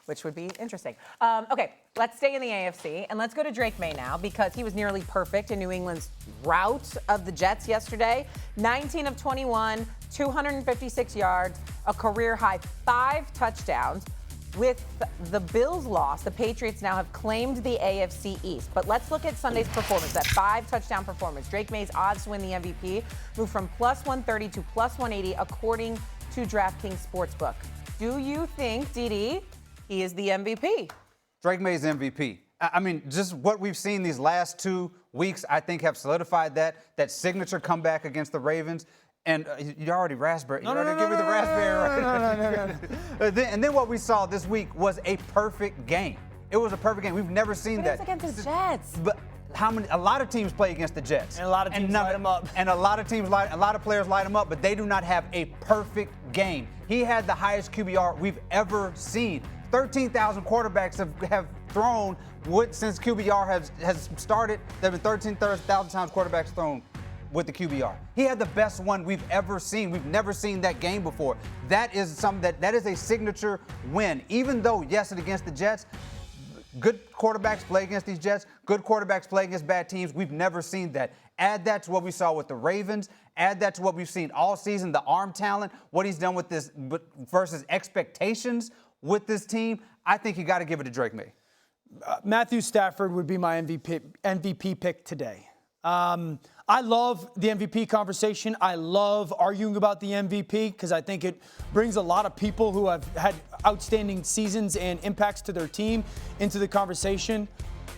which would be interesting. Okay, let's stay in the AFC, and let's go to Drake Maye now, because he was nearly perfect in New England's rout of the Jets yesterday. 19 of 21, 256 yards, a career-high 5 touchdowns. With the Bills' loss, the Patriots now have claimed the AFC East. But let's look at Sunday's performance, that 5-touchdown performance. Drake Maye's odds to win the MVP moved from plus 130 to plus 180, according to DraftKings Sportsbook. Do you think, Didi, he is the MVP? Drake Maye's MVP. I mean, just what we've seen these last 2 weeks, I think, have solidified that signature comeback against the Ravens. And you already raspberry. You already give me the raspberry, right? No. And then what we saw this week was a perfect game. It was a perfect game. We've never seen that. But it's against the Jets. But a lot of teams play against the Jets. And a lot of teams light them up. And a lot of players light them up, but they do not have a perfect game. He had the highest QBR we've ever seen. 13,000 quarterbacks have thrown since QBR has started. There have been 13,000 times quarterbacks thrown with the QBR. He had the best one we've ever seen. We've never seen that game before. That is something that is a signature win. Even though, yes, it's against the Jets, good quarterbacks play against these Jets, good quarterbacks play against bad teams. We've never seen that. Add that to what we saw with the Ravens. Add that to what we've seen all season, the arm talent, what he's done with this versus expectations with this team. I think you got to give it to Drake Maye. Matthew Stafford would be my MVP pick today. I love the MVP conversation. I love arguing about the MVP because I think it brings a lot of people who have had outstanding seasons and impacts to their team into the conversation.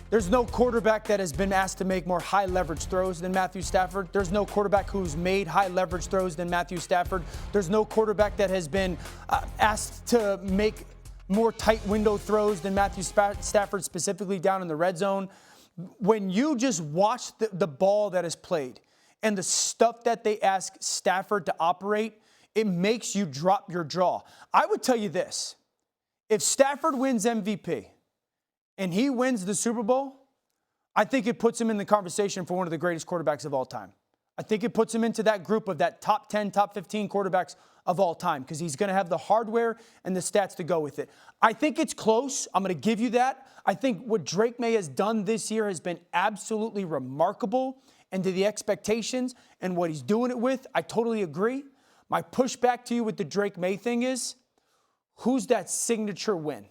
There's no quarterback that has been asked to make more high leverage throws than Matthew Stafford. There's no quarterback who's made high leverage throws than Matthew Stafford. There's no quarterback that has been asked to make more tight window throws than Matthew Stafford, specifically down in the red zone. When you just watch the ball that is played and the stuff that they ask Stafford to operate, it makes you drop your jaw. I would tell you this. If Stafford wins MVP and he wins the Super Bowl, I think it puts him in the conversation for one of the greatest quarterbacks of all time. I think it puts him into that group of that top 10, top 15 quarterbacks of all time because he's going to have the hardware and the stats to go with it. I think it's close. I'm going to give you that. I think what Drake Maye has done this year has been absolutely remarkable, and to the expectations and what he's doing it with, I totally agree. My pushback to you with the Drake Maye thing is, who's that signature win?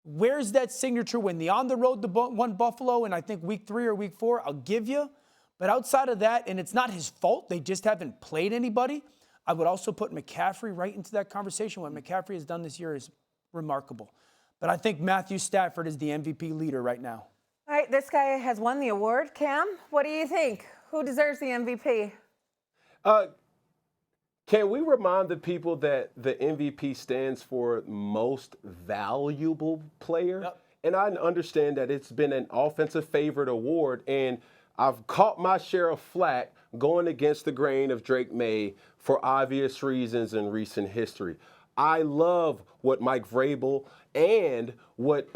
Where's that signature win? The on the road to one Buffalo, and I think week 3 or week 4, I'll give you. But outside of that, and it's not his fault, they just haven't played anybody, I would also put McCaffrey right into that conversation. What McCaffrey has done this year is remarkable. But I think Matthew Stafford is the MVP leader right now. All right, this guy has won the award. Cam, what do you think? Who deserves the MVP? Can we remind the people that the MVP stands for most valuable player? Yep. And I understand that it's been an offensive favorite award, and I've caught my share of flack going against the grain of Drake Maye for obvious reasons in recent history. I love what Mike Vrabel and what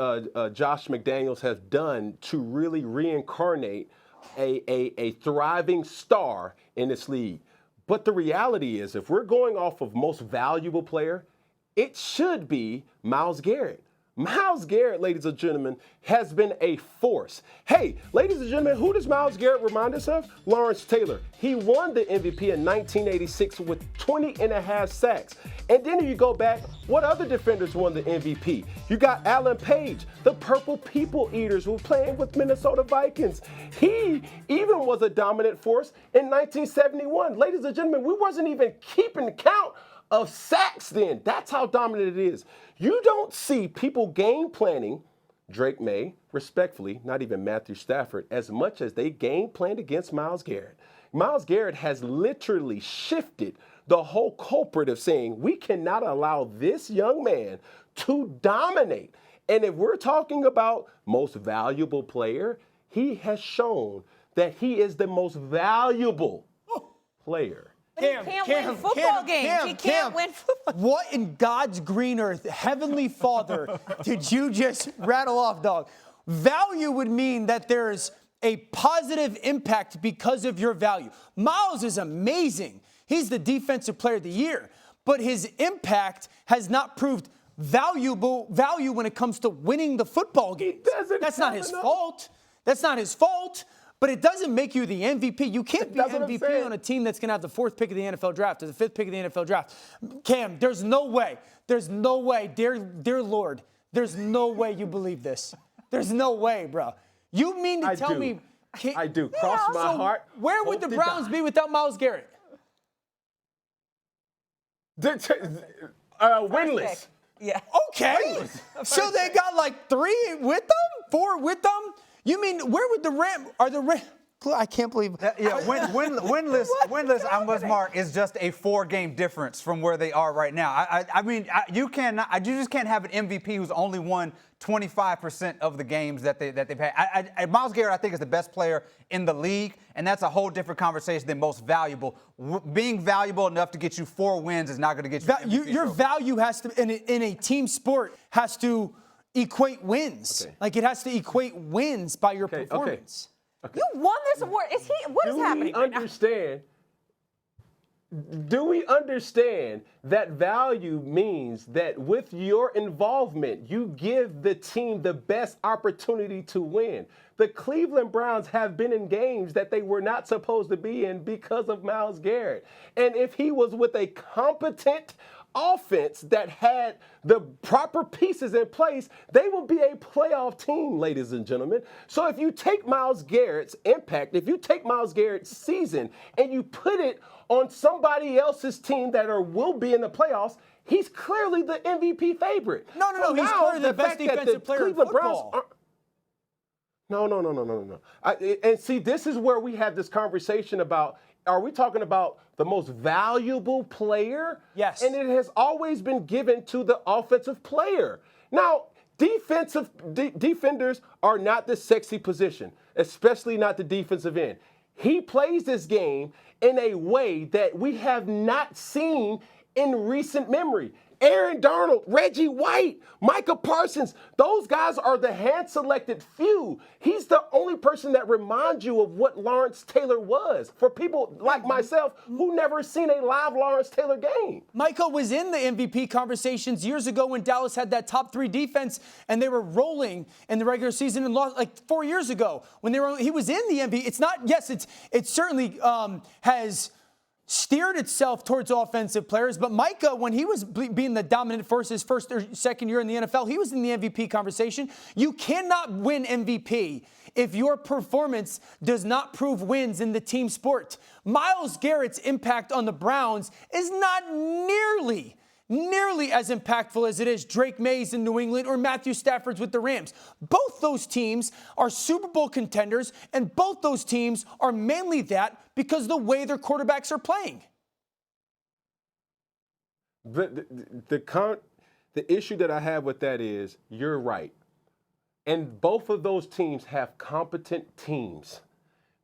Josh McDaniels have done to really reincarnate a thriving star in this league. But the reality is, if we're going off of most valuable player, it should be Myles Garrett. Myles Garrett, ladies and gentlemen, has been a force. Hey, ladies and gentlemen, who does Myles Garrett remind us of? Lawrence Taylor. He won the MVP in 1986 with 20.5 sacks. And then if you go back, what other defenders won the MVP? You got Alan Page, the Purple People Eaters, who were playing with Minnesota Vikings. He even was a dominant force in 1971. Ladies and gentlemen, we wasn't even keeping count of sacks then. That's how dominant it is. You don't see people game planning Drake Maye, respectfully, not even Matthew Stafford, as much as they game planned against Myles Garrett. Myles Garrett has literally shifted the whole culprit of saying we cannot allow this young man to dominate. And if we're talking about most valuable player, he has shown that he is the most valuable player. He can't win football games. He can't win football. What in God's green earth, Heavenly Father, did you just rattle off, dog? Value would mean that there's a positive impact because of your value. Myles is amazing. He's the defensive player of the year, but his impact has not proved value when it comes to winning the football games. That's not his fault. That's not his fault. But it doesn't make you the MVP. You can't be MVP on a team that's going to have the 4th pick of the NFL draft or the 5th pick of the NFL draft. Cam, there's no way. There's no way. Dear Lord, there's no way you believe this. There's no way, bro. You mean to tell me? I do. Cross my heart. Where would the Browns be without Myles Garrett? Winless. Yeah. Okay. So they got like 3 with them? 4 with them? You mean where would the Rams? Are the Rams? I can't believe. Winless. I must mark is just a 4-game difference from where they are right now. I mean, you just can't have an MVP who's only won 25% of the games that they've had. Myles Garrett, I think, is the best player in the league, and that's a whole different conversation than most valuable. Being valuable enough to get you 4 wins is not going to get you. Your value has to in a team sport has to equate wins. Okay. Like it has to equate wins by your performance. Okay. You won this award. What is happening right now? Do we understand that value means that with your involvement, you give the team the best opportunity to win? The Cleveland Browns have been in games that they were not supposed to be in because of Myles Garrett. And if he was with a competent offense that had the proper pieces in place, they will be a playoff team, ladies and gentlemen. So if you take Myles Garrett's impact, if you take Myles Garrett's season and you put it on somebody else's team that will be in the playoffs, he's clearly the MVP favorite. No. He's clearly the best defensive player in football. No. And see, this is where we have this conversation about, are we talking about the most valuable player? Yes. And it has always been given to the offensive player. Now, defenders are not the sexy position, especially not the defensive end. He plays this game in a way that we have not seen in recent memory. Aaron Donald, Reggie White, Micah Parsons, those guys are the hand-selected few. He's the only person that reminds you of what Lawrence Taylor was. For people like myself who never seen a live Lawrence Taylor game. Micah was in the MVP conversations years ago when Dallas had that top 3 defense and they were rolling in the regular season and lost like 4 years ago when he was in the MVP. It's not, yes, it certainly has steered itself towards offensive players, but Micah, when he was being the dominant force his first or second year in the NFL, he was in the MVP conversation. You cannot win MVP if your performance does not prove wins in the team sport. Myles Garrett's impact on the Browns is not nearly as impactful as it is Drake Maye's in New England or Matthew Stafford's with the Rams. Both those teams are Super Bowl contenders, and both those teams are mainly that because of the way their quarterbacks are playing. The issue that I have with that is, you're right. And both of those teams have competent teams.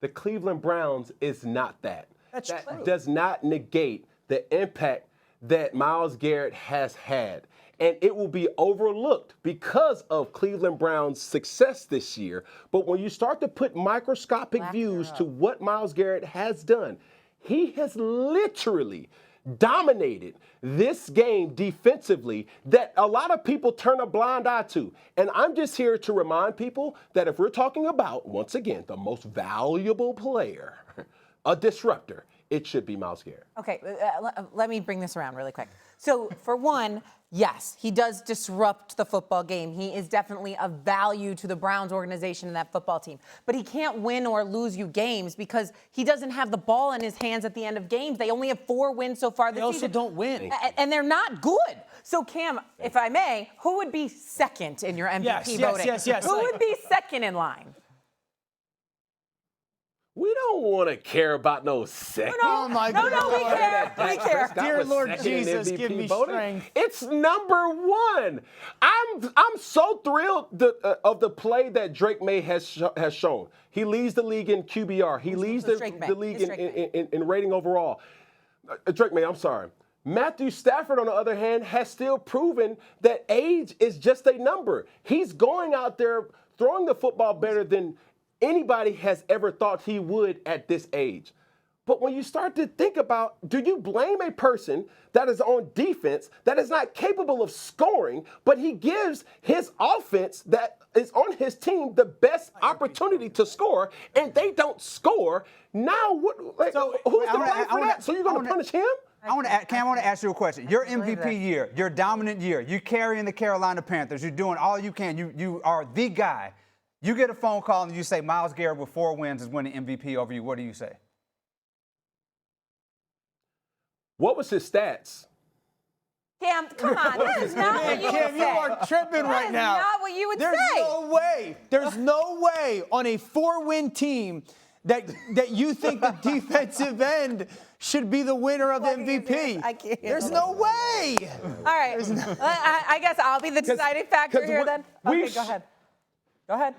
The Cleveland Browns is not that. That does not negate the impact that Myles Garrett has had. And it will be overlooked because of Cleveland Browns' success this year. But when you start to put microscopic views to what Myles Garrett has done, he has literally dominated this game defensively that a lot of people turn a blind eye to. And I'm just here to remind people that if we're talking about, once again, the most valuable player, a disruptor, it should be Myles Garrett. Okay, let me bring this around really quick. So, for one, yes, he does disrupt the football game. He is definitely of value to the Browns organization and that football team. But he can't win or lose you games because he doesn't have the ball in his hands at the end of games. They only have 4 wins so far this season. They also don't win. And they're not good. So, Cam, if I may, who would be second in your MVP voting? Yes. Who would be second in line? We don't want to care about no second. Oh my God. No, we care. We care. Dear Lord Jesus, give me strength. It's number 1. I'm so thrilled of the play that Drake Maye has shown. He leads the league in QBR. He leads the league in rating overall. Drake Maye, I'm sorry. Matthew Stafford, on the other hand, has still proven that age is just a number. He's going out there throwing the football better than anybody has ever thought he would at this age. But when you start to think about, do you blame a person that is on defense that is not capable of scoring, but he gives his offense that is on his team the best opportunity to score, and they don't score? Now, who's to blame for that? So you're going to punish him? I want to ask you a question. Your MVP year, your dominant year, you're carrying the Carolina Panthers. You're doing all you can. You are the guy. You get a phone call and you say Myles Garrett with 4 wins is winning MVP over you. What do you say? What was his stats? Cam, come on. That is not what you would Cam, say. you are tripping right now. That is not what you would There's say. no way. There's no way on a 4-win team that you think the defensive end should be the winner of the MVP. I can't. There's no way. All right. I guess I'll be the deciding factor here then. Okay, go ahead. Go ahead.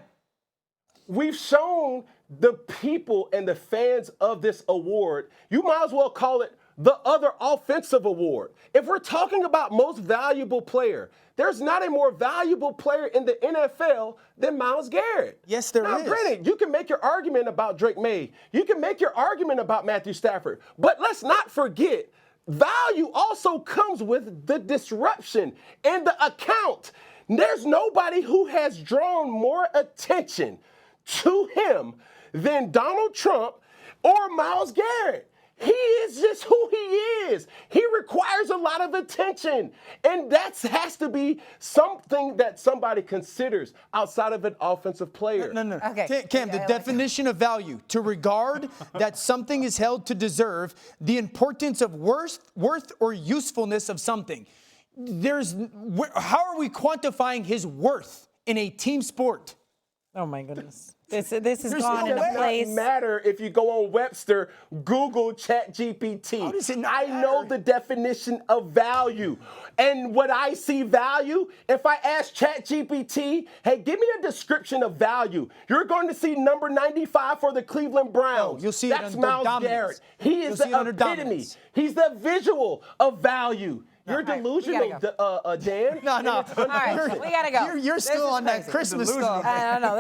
We've shown the people and the fans of this award, you might as well call it the other offensive award. If we're talking about most valuable player, there's not a more valuable player in the NFL than Myles Garrett. Yes, there now, is. Granted, you can make your argument about Drake Maye. You can make your argument about Matthew Stafford. But let's not forget, value also comes with the disruption and the account. There's nobody who has drawn more attention to him than Donald Trump or Myles Garrett. He is just who he is. He requires a lot of attention. And that has to be something that somebody considers outside of an offensive player. No. Okay. Cam, the definition of value, to regard that something is held to deserve the importance of worth or usefulness of something. How are we quantifying his worth in a team sport? Oh, my goodness. This has gone no in way. a place. It doesn't matter if you go on Webster, Google ChatGPT. How does it not I know matter? the definition of value. And when I see value, if I ask ChatGPT, hey, give me a description of value, you're going to see number 95 for the Cleveland Browns. No, you'll see it That's under Myles dominance. Garrett. He is You'll see it the under epitome. dominance. He's the visual of value. You're right, we delusional, gotta Dan. No. All right, we got to go. You're This still is on that crazy. Christmas stuff. I don't know.